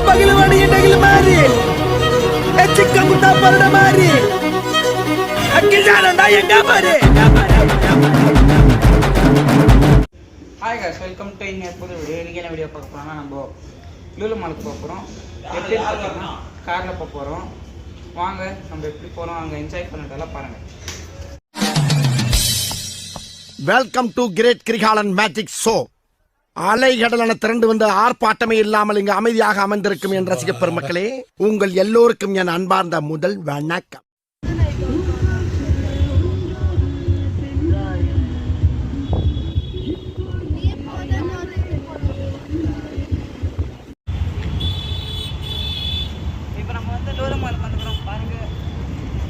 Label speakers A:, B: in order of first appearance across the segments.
A: பகிலவாடி எண்டகில மாறி சிக்க குட்டா பரட மாறி அக்கிஜானண்டா எங்க பாரு.
B: ஹாய் गाइस, வெல்கம் டு இன்னொரு புது வீடியோ. இன்னைக்கு என்ன வீடியோ பார்க்க போறோம்னா நம்ம லூலு மாலுக்கு போக போகிறோம். எப்படி பார்த்தீங்கன்னா காரில் போக போகிறோம். வாங்க நம்ம எப்படி போகிறோம் அங்கே என்ஜாய் பண்ணிட்டெல்லாம் பாருங்கள்.
A: Welcome to great Kirikalan magic show. அலைகடலான திரண்டு வந்து ஆர்ப்பாட்டமே இல்லாமல் இங்கு அமைதியாக அமைந்திருக்கும் என் ரசிக பெருமக்களே, உங்கள் எல்லோருக்கும் என் அன்பார்ந்த முதல் வணக்கம்.
B: இப்போ நம்ம வந்து லூலு மாலுக்கு வந்துக்கிறோம் பாருங்க.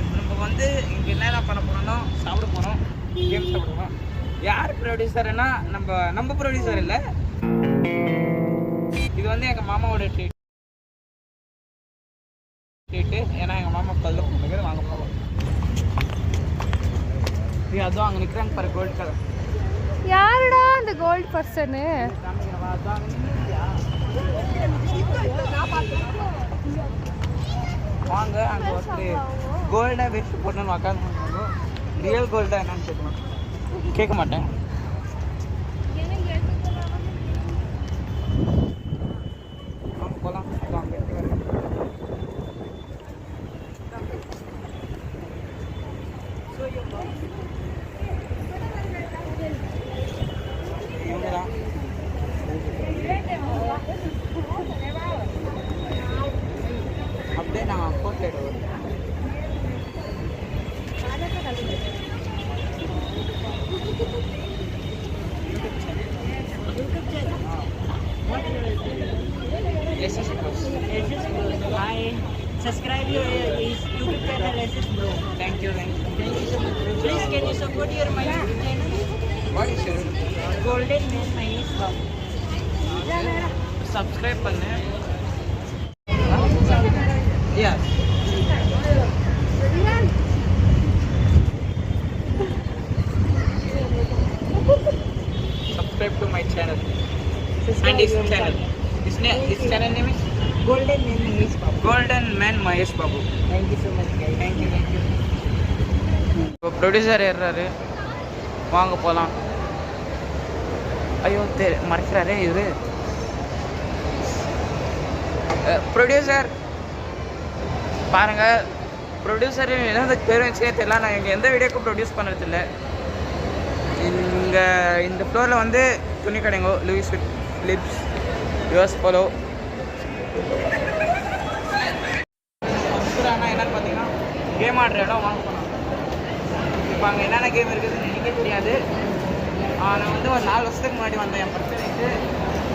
B: இப்போ நம்ம வந்து இங்கே என்ன பண்ண போகிறோம்னா சாப்பிட போகிறோம், கேம் சாப்பிட போகிறோம். யார் ப்ரொடியூசர்னா நம்ம ப்ரொடியூசர் இல்லை, இது வந்து எங்கள் மாமாவோட ட்ரீட்டு. ஏன்னா எங்கள் மாமா கல்ல போகிறது வாங்க போகிறோம். அதுவும் அங்கே நிற்கிறாங்க பாரு, கோல்டு கலர்.
C: யாருடா அந்த கோல்டு பர்சனு?
B: வாங்க அங்கே வந்து கோல்டாக வெஸ்ட் போட்டோன்னு உக்காந்து ரியல் கோல்டாக என்னன்னு கேட்கணும். கேட்க மாட்டேன். போகலாம் இவங்க தான் அப்படியே நான் போட்டு வருவேன்.
D: Hi, subscribe your YouTube channel SS Bro.
B: Thank you so much.
D: Please can you support your my YouTube channel?
B: What is your
D: Golden Man Minus Bob.
B: subscribe பண்ணு. Yes. Subscribe to my channel. And his channel. His channel name is
D: Golden Man Minus Bob.
B: Golden Man Mahesh Babu.
D: Thank you so much guys.
B: Thank you. இப்போ producer ஏறுறாரு, வாங்க போகலாம். ஐயோ மறைக்கிறாரே இவரு. Producer பாருங்க, producer என்ன பேர் வச்சே தெரியல. நான் இங்கே எந்த வீடியோக்கும் ப்ரொடியூஸ் பண்ணுறதில்ல. இங்கே இந்த ஃப்ளோரில் வந்து துணி கடைங்கோ, லூயிஸ் லிப்ஸ், யூஎஸ் போலோ. ஆனால் என்னன்னு பார்த்தீங்கன்னா கேம் ஆடுற இடம் வாங்க போனோம். இப்போ அங்கே என்னென்ன கேம் இருக்குதுன்னு எனக்கே தெரியாது. நான் வந்து ஒரு 4 வருஷத்துக்கு முன்னாடி வந்தேன் என் பர்த்டேக்கு.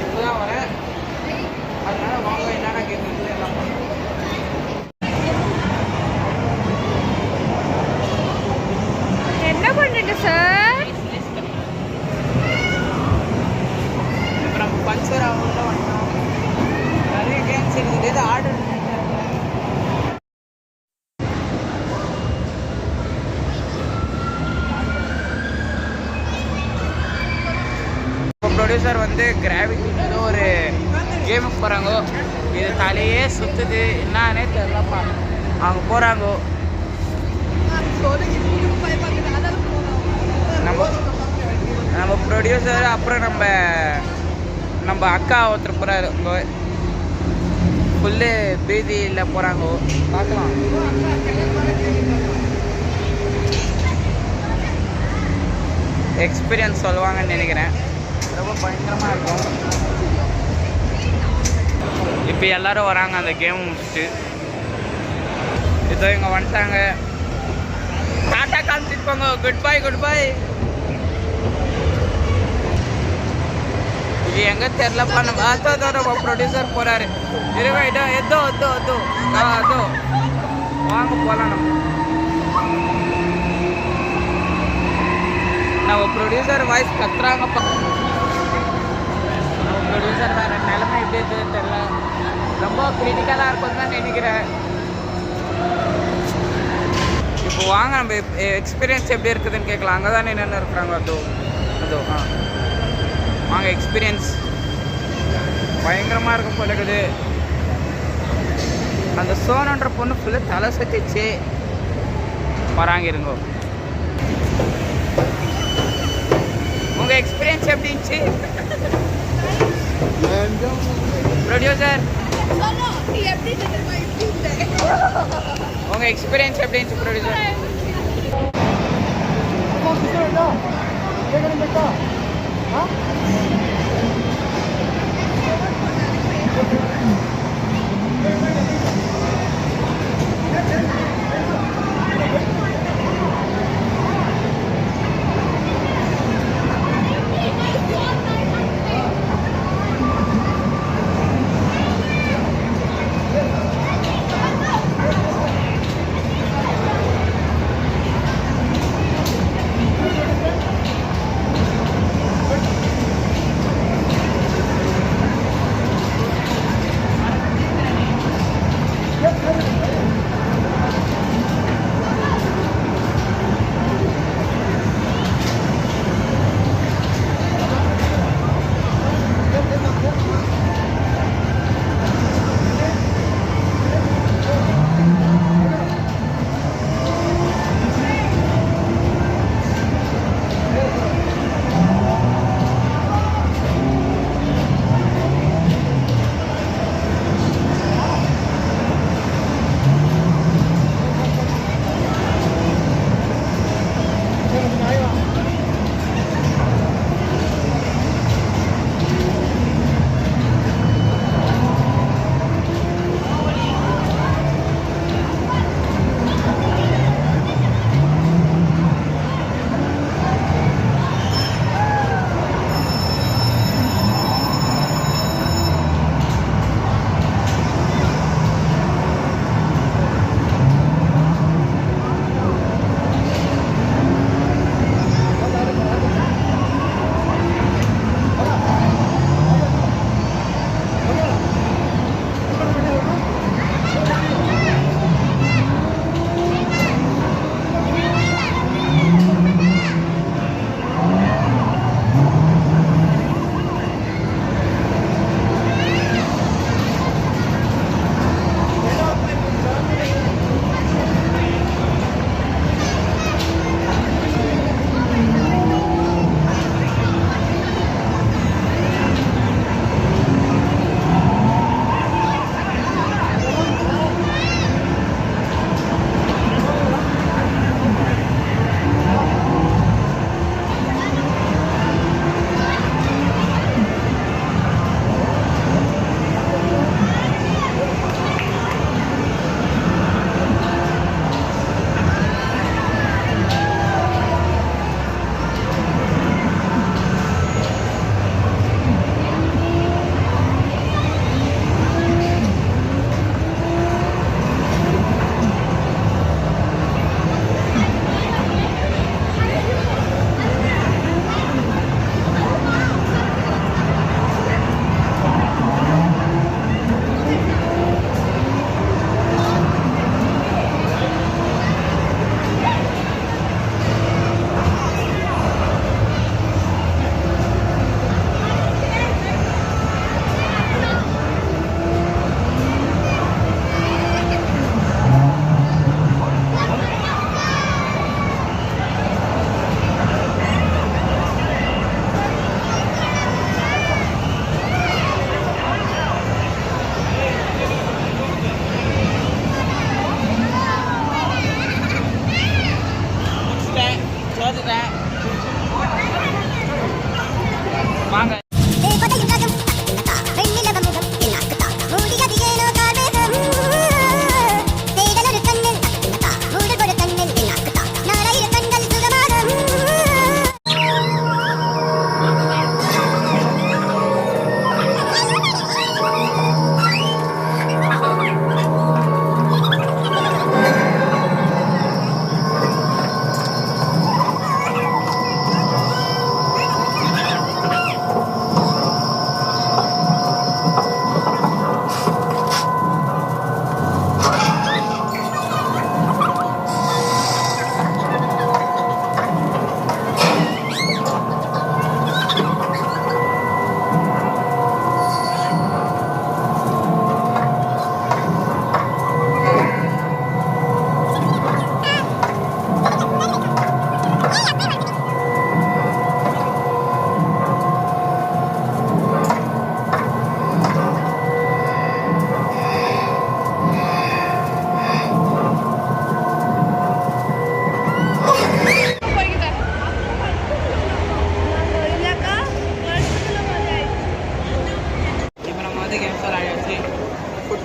B: இப்போ தான் வரேன். அதனால வாங்க என்னென்ன கேம் இருக்குது எல்லாம் பண்ணோம்.
C: என்ன பண்றீங்க சார்?
B: இப்போ நம்ம பஞ்சர் ஆகும்ல வந்தோம். நிறைய கேம்ஸ் இருக்குது. எது ஆர்டர் ப்ரொடியூசர் வந்து கிராவிட்டின்னு ஒரு கேமுக்கு போகிறாங்க. இது தலையே சுற்றுது, என்னன்னே தெரியலப்பா. அவங்க போகிறாங்க. நம்ம ப்ரொடியூசர் அப்புறம் நம்ம அக்கா ஒருத்தர் போகிறாரு. ஃபுல்லு பீதியில் போகிறாங்க. பார்க்கலாம். எக்ஸ்பீரியன்ஸ் சொல்லுவாங்கன்னு நினைக்கிறேன். ரொம்ப பயங்கரமாக இருக்கும். இப்போ எல்லோரும் வராங்க அந்த கேம் முடிச்சுட்டு. இதோ இங்கே வந்துட்டாங்க. டாட்டா காமிச்சிட்டு போங்க. Good bye. இது எங்கே தெரிலப்பா. நம்ம அதோ ப்ரொடியூசர் போகிறாரு. இருவைடோ எதோ வாங்க போகலாம். நம்ம ப்ரொடியூசர் வாய்ஸ் கத்துறாங்கப்பா. நம்ம ப்ரொடியூசர் வேறு நிலைமை எப்படி இருக்குதுன்னு தெரியல. ரொம்ப கிரிட்டிக்கலாக இருக்கும்னு தான் நினைக்கிறேன். இப்போ வாங்க நம்ம எக்ஸ்பீரியன்ஸ் எப்படி இருக்குதுன்னு கேட்கலாம். அங்கே தானே என்னென்ன இருக்கிறாங்க. அதோ வாங்க. எக்ஸ்பீரியன்ஸ் பயங்கரமாக இருக்கும் போல இருக்குது. அந்த சோனன்ற பொண்ணு ஃபுல்லாக தலை சத்திச்சு வராங்க இருங்கோ. உங்கள் எக்ஸ்பீரியன்ஸ் எப்படி இருந்துச்சு ப்ரொடியூசர்? உங்கள் எக்ஸ்பீரியன்ஸ் எப்படி இருந்துச்சு ப்ரொடியூசர்?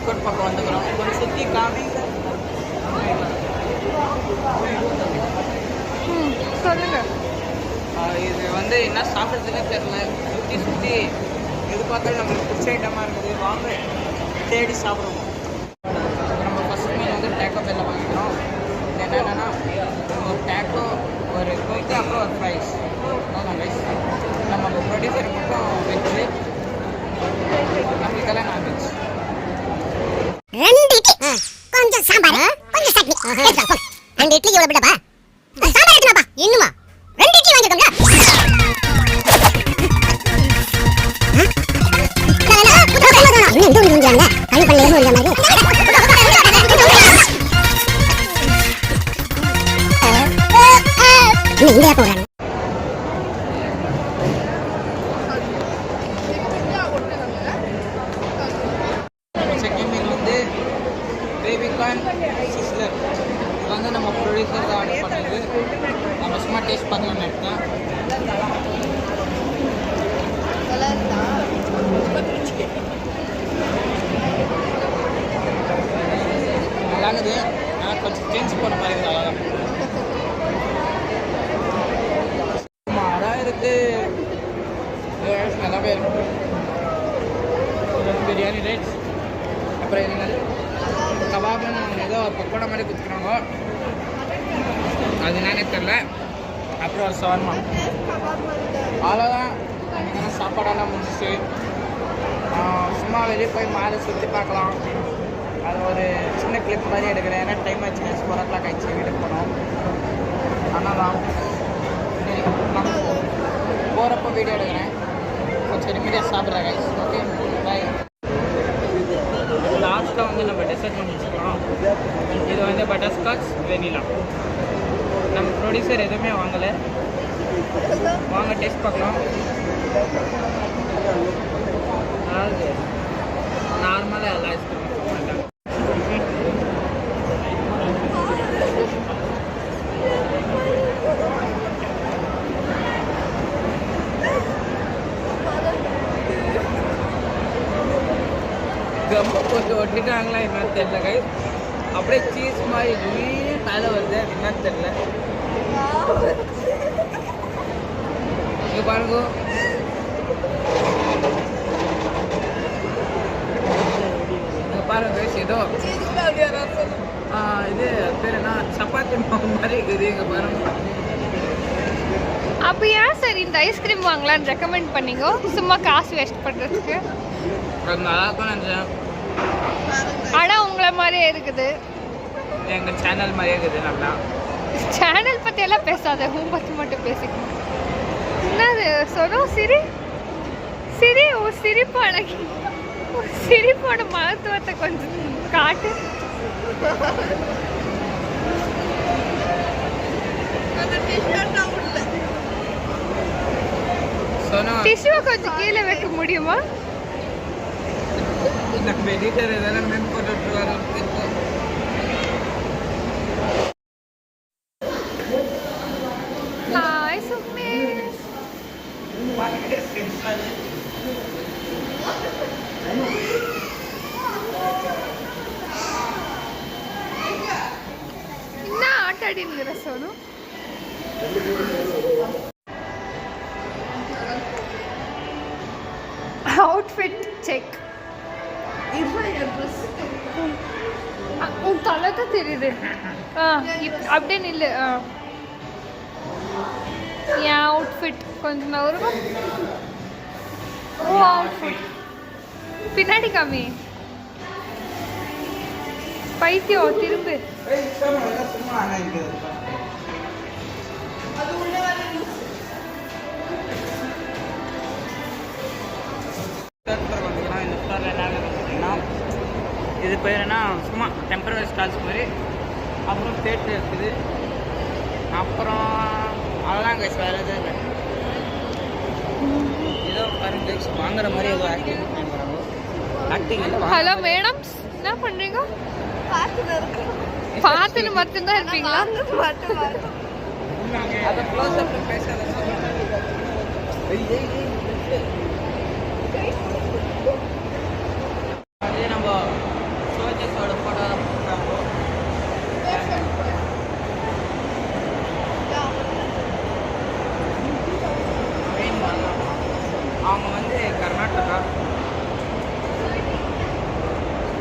B: கோட் பக்கம் வந்துக்கிறோம். கொஞ்சம் சுற்றி காமிங்க சார்.
C: சொல்லுங்க.
B: இது வந்து என்ன சாப்பிட்றதுன்னே தெரில. சுற்றி எது பார்த்தாலும் நம்மளுக்கு பிடிச்ச ஐட்டமாக இருக்குது. வாங்க தேடி சாப்பிடுவோம். நம்ம ஃபஸ்ட் மீல் வந்து டேக்கோ பெல்ல வாங்கிக்கிறோம். என்னென்னா ஒரு டேக்கோ, ஒரு கோய்க்கு, அப்புறம் ஒரு ஃப்ரைஸ். அதான் ரைஸ். நம்ம ப்ரொடியூசர் மட்டும் வெஜ்ஜு, நம்மளுக்கெல்லாம் நான்வெஜ்.
E: 2 இட்லி கொஞ்சம் சாம்பார் கொஞ்சம் சட்னி 2 இட்லி எவ்வளவு பிடப்பா சாம்பார் எடுத்துமாப்பா இன்னுமா 2 இட்லி வாங்கிக்கோங்க இன்னும் இது முடிஞ்சாங்க கண்ணு பண்ணல ஏமோ இல்ல மாதிரி இங்க போறாங்க.
B: செகண்ட் மீல் வந்து பேபிகார்ன் சிஸ்லர். இது வந்து நம்ம ப்ரொடியூசர் தான் ஆர்டர் பண்ணது. நம்ம சும்மா டேஸ்ட் பார்க்கலாம்னு எடுத்தேன். நல்லா இருக்குது. ஆனால் கொஞ்சம் சேஞ்ச் பண்ண மாதிரி இருக்குது. அவ்வளோதான். இருக்குது. நல்லாவே இருக்கும். பிரியாணி ரைஸ், அப்புறம் இதுங்க கபாப்னு ஏதோ பக்கோடா மாதிரி கொடுத்துருக்காங்க. அது என்னன்னே தெரில. அப்புறம் ஒரு ஷவர்மா. அவ்வளோதான். எனக்கு சாப்பாடெல்லாம் முடிஞ்சிச்சு. சும்மா வெளியே போய் மாலை சுற்றி பார்க்கலாம். அது ஒரு சின்ன கிளிப் மாதிரி எடுக்கிறேன். ஏன்னா டைம் ஆச்சு. 4 o'clock ஆயிடுச்சு. வீட்டுக்கு போனோம். ஆனால் தான் போகிறப்போ வீடியோ எடுக்கிறேன். கொஞ்சம் நிம்மதியாக சாப்பிட்றேன் கைஸ். Okay bye. லாஸ்ட்டாக வந்து நம்ம டெசர்ட் முடிச்சுக்கலாம். இது வந்து பட்டர்ஸ்காட்ச் வெனிலா. நம்ம ப்ரொடியூசர் எதுவுமே வாங்கலை. வாங்க டேஸ்ட் பார்க்கலாம். அதாவது நார்மலாக எல்லா ஐஸ்கிரீம் மாட்டாங்க. கம்மு கொஞ்சம் ஒட்டிட்டாங்களா என்னன்னு தெரியல கை. அப்படியே சீஸ் மாதிரி மேலே வருது. என்னன்னு தெரியல. இங்கே பாருங்க. இங்கே பாருங்க ஏதோ இது பேர் என்ன சப்பாத்தி மாவு மாதிரி இருக்குது. இங்கே பாருங்க.
C: அப்போ ஏன் சார் இந்த ஐஸ்கிரீம் வாங்கலான்னு ரெக்கமெண்ட் பண்ணீங்க? சும்மா காசு வேஸ்ட் பண்ணுறதுக்கு.
B: நல்லா இருக்கும் நினச்சேன்.
C: ஆனால் உங்களை மாதிரியே இருக்குது.
B: எங்கள் சேனல் மாதிரியே இருக்குது. நல்லா
C: சேனல் பற்றி எல்லாம் பேசாத, உன் பற்றி மட்டும் பேசிக்கணும். என்னது சொன்னோம்? சிரி ஒரு சிரிப்பான ஒரு சிரிப்போட மகத்துவத்தை கொஞ்சம் காட்டு. டிஷ்யூவை கொஞ்சம் கீழே வைக்க முடியுமா?
B: நம்ம எடிட்டர் எதெல்லாம் மென் போட்டுருவாரு.
C: ஹாய் சும்மே. என்ன ஆட்டாடிங்கிற சோனு? Outfit check. உன் தலை தான் தெரியுது. அப்படியே நில்லு. என் அவுட்ஃபிட் கொஞ்சம் நவருமா? ஓ அவுட்ஃபிட் பின்னாடி காமி. பைத்தியம் திரும்பு. இது பேர் என்ன சும்மா டெம்பரரி ஸ்டால்ஸ் மாதிரி. அப்புறம் தேட்டர் இருக்குது. அப்புறம் அதெல்லாம் கைஸ் வேறு எதுவும் இல்லை. ஏதோ பாருங்க வாங்குற மாதிரி ஏதோ ஆக்டிங் பண்ணுறாங்க. ஆக்டிங் இல்லை. ஹலோ மேடம், என்ன பண்ணுறீங்க? பார்த்துன்னு மட்டும்தான் இருப்பீங்களா?
B: அதை க்ளோஸ் அப் பேசாத. அதே நம்ம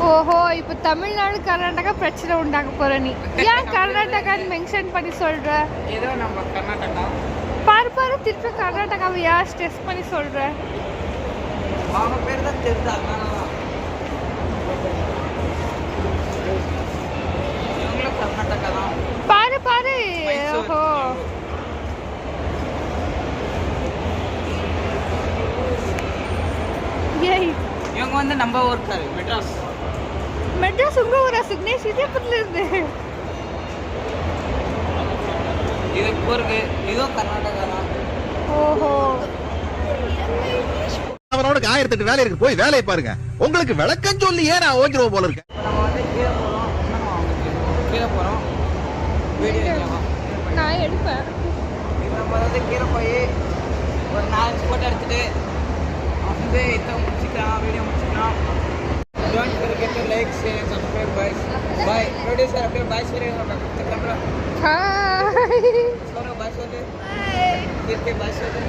C: ஓஹோ இப்போ தமிழ்நாடு கர்நாடகா பிரச்சனை உண்டாக்க போற நீ ஏன் கர்நாடகான்னு மென்ஷன் பண்ணி சொல்ற
B: ஏதோ நம்ம கர்நாடகா
C: பாரு பாரு திருப்பி கர்நாடகாவை யார் ஸ்ட்ரெஸ் பண்ணி சொல்ற
B: அவங்க பேர் தான் தெரியுது அதனாலதான் இவங்களும் கர்நாடகா தான்
C: பாரு பாரு
B: மைசூர்.
C: ஓஹோ ஏய்
B: இவங்க வந்து நம்ம ஊருக்காரு மெட்ராஸ்
C: மெட்ராஸ் உங்க ஊரா சுக்னேஷ் இதே பத்தில இருந்து
B: இது கூர்கு இதுவும் கர்நாடகா தான்
C: ஓஹோ
F: அவனோட 1008 வேலை இருக்கு போய் வேலையை பாருங்க உங்களுக்கு விளக்கம் சொல்லி ஏன் நான் ஓஞ்சிருவோம் போல இருக்கேன்
B: இப்போ நம்ம வந்து கீழே போகிறோம் இன்னும் அவங்க கீழே போகிறோம் வீடியோ எடுக்கலாம்
C: நான் எடுப்பேன்
B: இது நம்ம வந்து கீழே போய் ஒரு 4 ஃபோட்டோ எடுத்துட்டு வந்து இதை முடிச்சுக்கலாம் வீடியோ முடிச்சுக்கலாம் don't forget to like share and subscribe guys bye producer அப்படியே பாய் சொல்லுங்க கேமரா
C: ஹாய்
B: சொல்லுங்க பாய் சொல்லு பாய் சொல்லு